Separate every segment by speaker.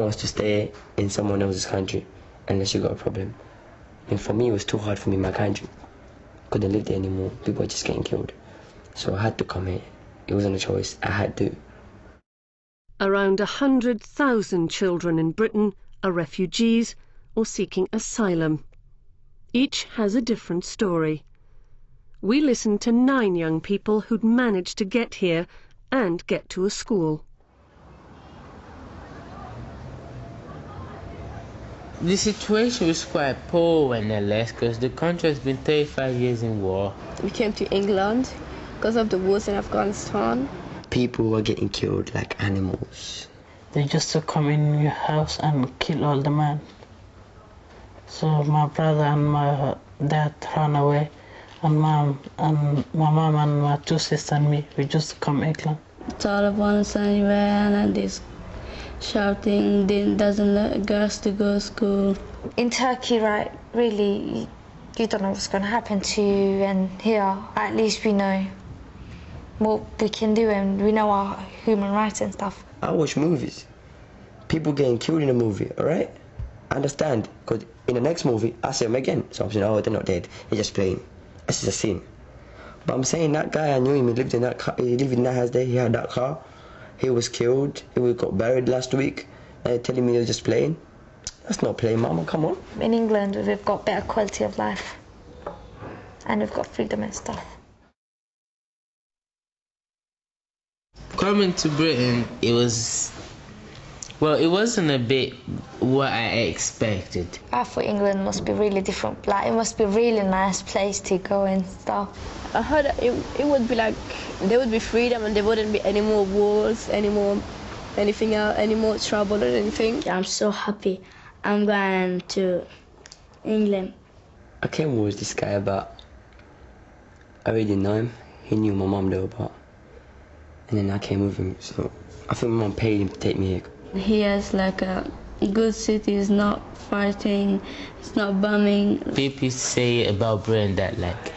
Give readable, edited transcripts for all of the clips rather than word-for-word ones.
Speaker 1: wants to stay in someone else's country unless you got a problem. And for me, it was too hard for me in my country. Couldn't live there anymore. People were just getting killed. So I had to come here. It wasn't a choice. I had to.
Speaker 2: Around 100,000 children in Britain are refugees or seeking asylum. Each has a different story. We listened to 9 young people who'd managed to get here and get to a school.
Speaker 3: The situation was quite poor when they left because the country has been 35 years in war.
Speaker 4: We came to England because of the wars in Afghanistan.
Speaker 1: People were getting killed like animals.
Speaker 5: They just to come in your house and kill all the men. So my brother and my dad ran away, and my mom and my 2 sisters and me, we just come England.
Speaker 6: Taliban's anywhere and this shouting, doesn't let girls to go to school.
Speaker 7: In Turkey, right, really, you don't know what's going to happen to you, and here, at least we know what we can do and we know our human rights and stuff.
Speaker 1: I watch movies. People getting killed in a movie, alright? I understand, because in the next movie, I see them again. So I'm saying, oh, they're not dead, they're just playing. This is a scene. But I'm saying that guy, I knew him, he lived in that car, he lived in that house there, he had that car. He was killed, he got buried last week, and they're telling me he was just playing. That's not playing, mama, come on.
Speaker 7: In England, we've got better quality of life. And we've got freedom and stuff.
Speaker 3: Coming to Britain, it wasn't a bit what I expected.
Speaker 7: I thought England must be really different. Like, it must be a really nice place to go and stuff.
Speaker 4: I heard it would be like, there would be freedom and there wouldn't be any more wars, any more anything else, any more trouble or anything.
Speaker 6: I'm so happy. I'm going to England.
Speaker 1: I came with this guy, but I already didn't know him. He knew my mum though, but... And then I came with him, so I think my mum paid him to take me here.
Speaker 6: Here's like a good city, it's not fighting, it's not bombing.
Speaker 3: People say about Britain that like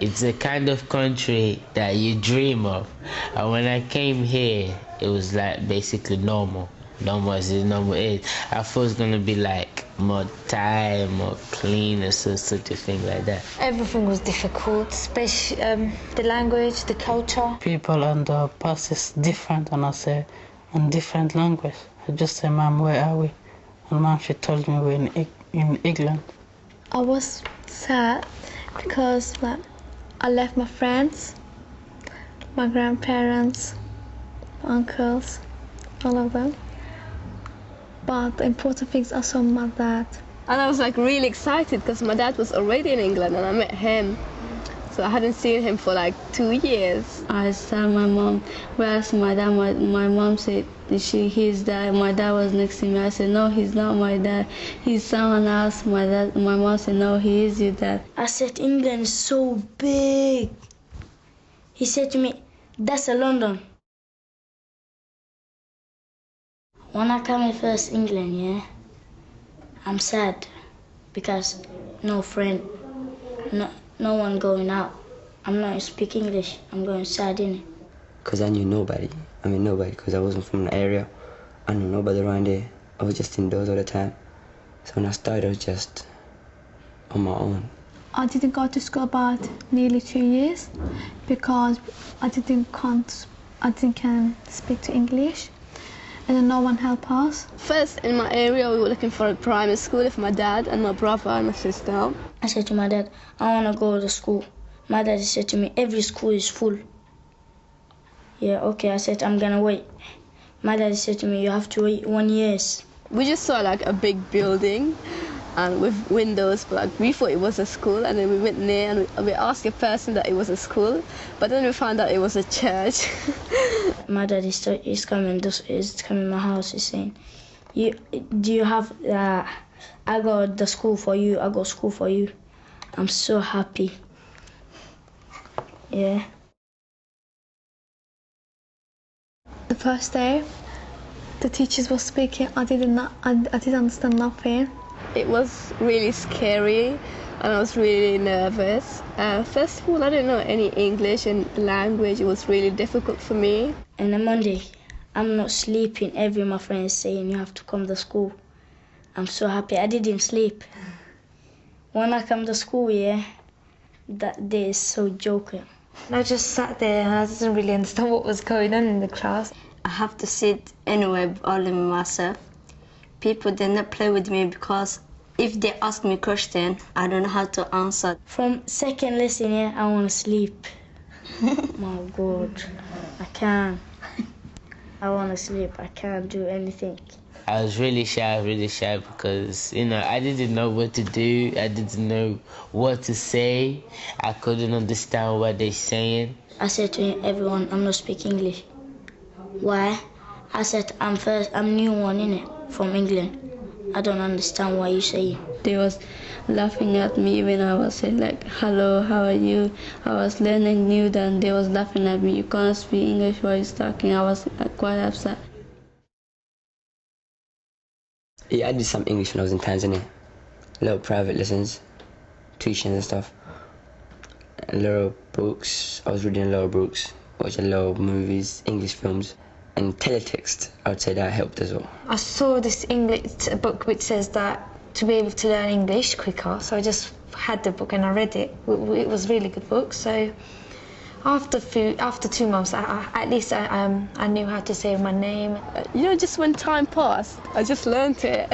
Speaker 3: it's a kind of country that you dream of. And when I came here, it was like basically normal. Normal as it normal is. I thought it was gonna be like more time, more clean or such a thing like that.
Speaker 7: Everything was difficult, especially the language, the culture.
Speaker 5: People and the past is different, and I say, in different language. I just say, Mom, where are we? And Mom, she told me we're in England.
Speaker 8: I was sad because I left my friends, my grandparents, my uncles, all of them. But the important things I saw my dad.
Speaker 4: And I was like really excited because my dad was already in England and I met him. So I hadn't seen him for like 2 years.
Speaker 6: I said my mom, where's my dad? My mom said, he's there. My dad was next to me. I said, no, he's not my dad. He's someone else. My mom said, no, he is your dad. I said, England is so big. He said to me, that's a London. When I come in first England, yeah, I'm sad because no friend, no one going out. I'm not speak English. I'm going sad, innit?
Speaker 1: Because I knew nobody. I mean nobody, because I wasn't from the area. I knew nobody around there. I was just indoors all the time. So when I started, I was just on my own.
Speaker 8: I didn't go to school about nearly 2 years because I didn't can speak to English. And then no one helped us.
Speaker 4: First, in my area, we were looking for a primary school with my dad and my brother and my sister.
Speaker 6: I said to my dad, I want to go to school. My dad said to me, every school is full. Yeah, okay, I said, I'm gonna wait. My dad said to me, you have to wait 1 year.
Speaker 4: We just saw like a big building and with windows, but like, we thought it was a school, and then we went near and we asked a person that it was a school, but then we found out it was a church.
Speaker 6: My dad is coming to my house. He's saying, do you have, I got the school for you, I got school for you. I'm so happy. Yeah.
Speaker 8: The first day, the teachers were speaking. I didn't understand nothing.
Speaker 4: It was really scary and I was really nervous. First of all, I didn't know any English and language. It was really difficult for me.
Speaker 6: And on Monday, I'm not sleeping. Every my friends saying you have to come to school. I'm so happy. I didn't sleep. When I come to school, yeah, that day is so joking.
Speaker 7: I just sat there and I didn't really understand what was going on in the class.
Speaker 4: I have to sit anywhere all in myself. People did not play with me because if they ask me a question, I don't know how to answer.
Speaker 6: From second lesson, yeah, I want to sleep. My God, I can't. I want to sleep. I can't do anything.
Speaker 3: I was really shy because, you know, I didn't know what to do. I didn't know what to say. I couldn't understand what they're saying.
Speaker 6: I said to everyone, I'm not speaking English. Why? I said, I'm new one, innit, from England. I don't understand what you say.
Speaker 4: They was laughing at me when I was saying like, hello, how are you? I was learning new, then they was laughing at me. You can't speak English while you're talking. I was quite upset.
Speaker 1: Yeah, I did some English when I was in Tanzania. Little private lessons, tuition and stuff. And little books. I was reading a lot of books, watching a lot of movies, English films, and teletext. I would say that helped as well.
Speaker 7: I saw this English book which says that to be able to learn English quicker, so I just had the book and I read it. It was a really good book. So after 2 months, at least I knew how to say my name.
Speaker 4: You know, just when time passed, I just learned it.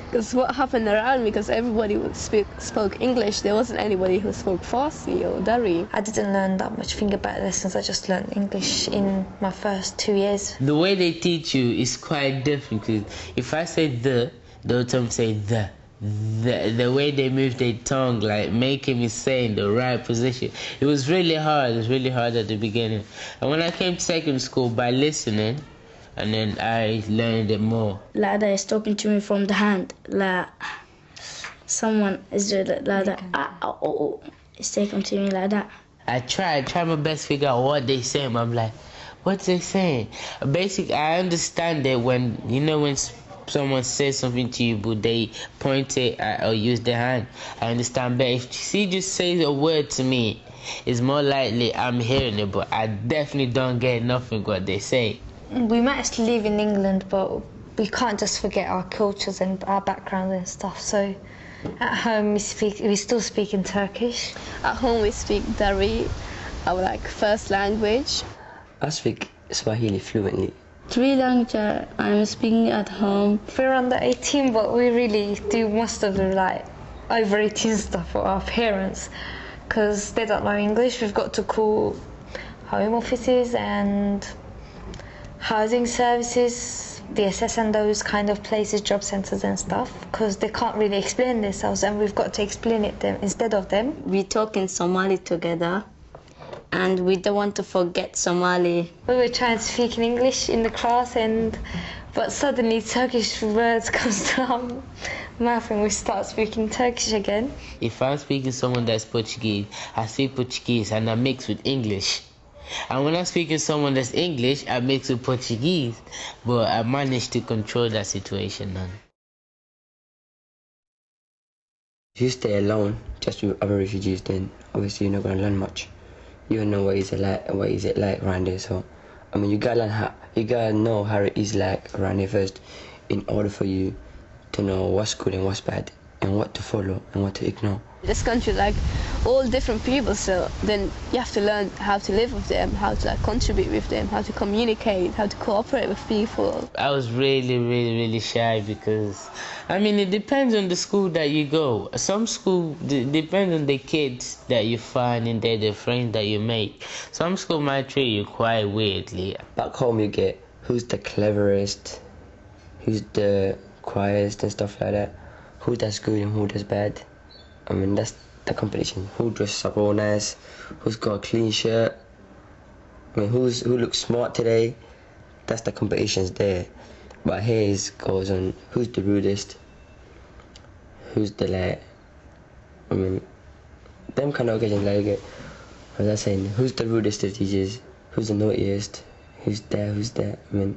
Speaker 4: Because what happened around me, because everybody spoke English, there wasn't anybody who spoke Farsi or Dari.
Speaker 7: I didn't learn that much fingerback lessons, I just learned English in my first 2 years.
Speaker 3: The way they teach you is quite different. 'Cause if I say they'll tell me say the. The way they move their tongue, like making me say in the right position. It was really hard. It was really hard at the beginning. And when I came to secondary school, by listening, and then I learned it more.
Speaker 6: Like that is talking to me from the hand. Like someone is doing like that. It's taking to me like that.
Speaker 3: I try my best to figure out what they saying. I'm like, what's they saying? Basically, I understand that when, you know, when someone says something to you but they point it at or use their hand, I understand better. If she just says a word to me, it's more likely I'm hearing it, but I definitely don't get nothing what they say.
Speaker 7: We might live in England, but we can't just forget our cultures and our background and stuff. So at home we still speak in Turkish.
Speaker 4: At home we speak Dari, our like first language.
Speaker 1: I speak Swahili fluently.
Speaker 6: 3 languages I'm speaking at home.
Speaker 7: We're under 18, but we really do most of the like over 18 stuff for our parents because they don't know English. We've got to call home offices and housing services, DSS and those kind of places, job centres and stuff, because they can't really explain themselves and we've got to explain it them instead of them.
Speaker 4: We talk in Somali together and we don't want to forget Somali.
Speaker 7: We were trying to speak in English in the class, but suddenly Turkish words comes to our mouth and we start speaking Turkish again.
Speaker 3: If I'm speaking to someone that's Portuguese, I speak Portuguese and I mix with English. And when I'm speaking to someone that's English, I mix with Portuguese. But I managed to control that situation now.
Speaker 1: If you stay alone, just with other refugees, then obviously you're not going to learn much. You don't know what is it like around there. So, I mean, you gotta know how it is like around here first, in order for you to know what's good and what's bad, and what to follow and what to ignore.
Speaker 4: This country, like all different people, so then you have to learn how to live with them, how to like contribute with them, how to communicate, how to cooperate with people.
Speaker 3: I was really shy because, I mean, it depends on the school that you go. Some school depends on the kids that you find and the friends that you make. Some school might treat you quite weirdly.
Speaker 1: Back home you get who's the cleverest, who's the quietest and stuff like that, who does good and who does bad. I mean, that's the competition. Who dresses up all nice, who's got a clean shirt, I mean, who looks smart today. That's the competitions there. But here it goes on who's the rudest, who's the like, I mean, them kind of occasions like you get, as I was saying, who's the rudest of teachers, who's the naughtiest, who's there, I mean,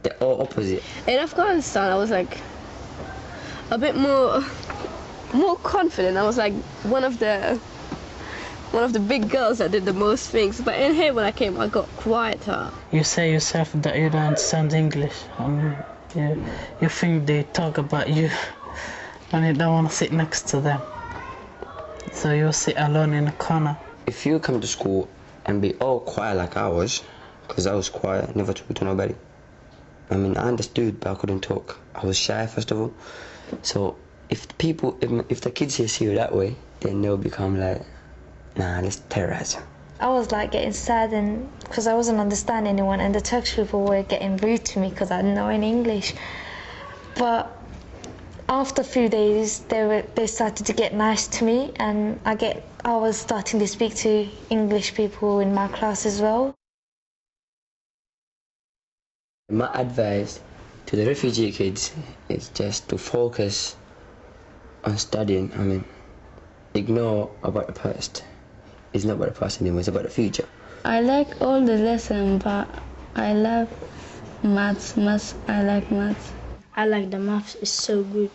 Speaker 1: they're all opposite.
Speaker 4: In Afghanistan, I was like a bit more confident. I was like one of the one of the big girls that did the most things. But in here, when I came, I got quieter.
Speaker 5: You say yourself that you don't understand English, and you think they talk about you, and you don't want to sit next to them. So you sit alone in a corner.
Speaker 1: If you come to school and be all quiet like I was, because I was quiet, never talked to nobody. I mean, I understood, but I couldn't talk. I was shy, first of all. So if the kids here see you that way, then they'll become like, nah, let's terrorize you.
Speaker 7: I was like getting sad and because I wasn't understanding anyone, and the Turkish people were getting rude to me because I didn't know any English. But after a few days, they started to get nice to me, and I was starting to speak to English people in my class as well.
Speaker 1: My advice to the refugee kids is just to focus on studying. I mean, ignore about the past. It's not about the past anymore, it's about the future.
Speaker 6: I like all the lessons, but I love maths. I like maths.
Speaker 9: I like the maths, it's so good.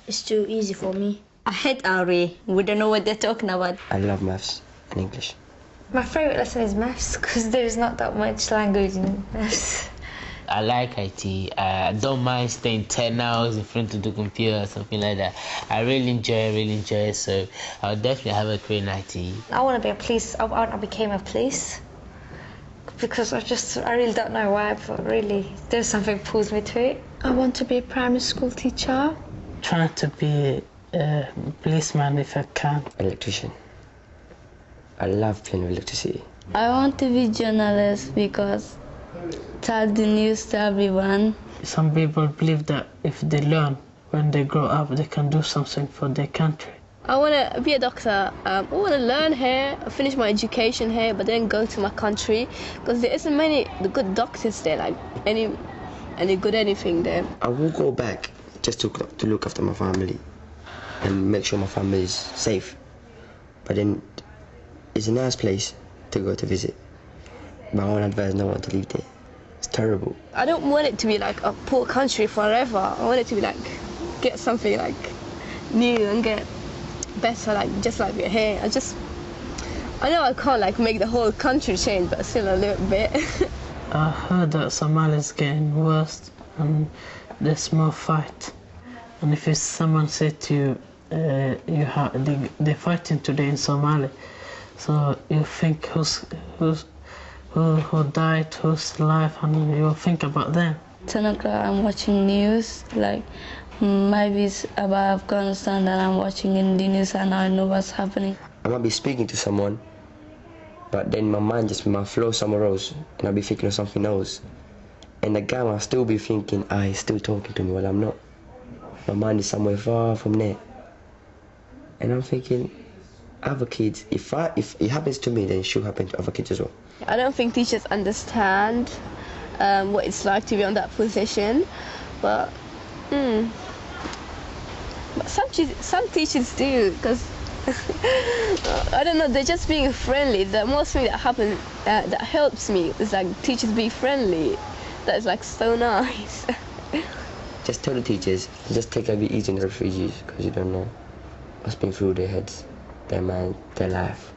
Speaker 9: It's too easy for me.
Speaker 10: I hate RE. We don't know what they're talking about.
Speaker 1: I love maths and English.
Speaker 7: My favourite lesson is maths because there's not that much language in maths.
Speaker 3: I like IT. I don't mind staying 10 hours in front of the computer or something like that. I really enjoy it, so I'll definitely have a career in IT.
Speaker 7: I want to be a police. I became a police because I really don't know why, but really there's something pulls me to it.
Speaker 8: I want to be a primary school teacher.
Speaker 5: Trying to be a policeman if I can.
Speaker 1: Electrician. I love playing with electricity.
Speaker 6: I want to be journalist because tell the news to everyone.
Speaker 5: Some people believe that if they learn when they grow up, they can do something for their country.
Speaker 4: I want to be a doctor. I want to learn here, finish my education here, but then go to my country because there isn't many good doctors there, like any good anything there.
Speaker 1: I will go back just to look after my family and make sure my family is safe. But then it's a nice place to go to visit. But I won't advise no one to leave there. It's terrible.
Speaker 4: I don't want it to be like a poor country forever. I want it to be like, get something like new and get better, like just like we're here. I know I can't like make the whole country change, but still a little bit.
Speaker 5: I heard that Somalia is getting worse and there's more fight. And if someone said to you, they're fighting today in Somalia, so you think who died, who's alive, and you think about them.
Speaker 6: 10 o'clock I'm watching news, like maybe it's about Afghanistan that I'm watching in the news and I know what's happening.
Speaker 1: I might be speaking to someone, but then my mind just might flow somewhere else and I'll be thinking of something else. And the guy might still be thinking, he's still talking to me while I'm not. My mind is somewhere far from there. And I'm thinking, other kids, if it happens to me, then it should happen to other kids as well.
Speaker 4: I don't think teachers understand what it's like to be on that position, but some teachers do, because I don't know, they're just being friendly. The most thing that happens that helps me is like teachers be friendly. That is like so nice.
Speaker 1: Just tell the teachers, just take a bit easy on the refugees, because you don't know what's been through their heads, their mind, their life.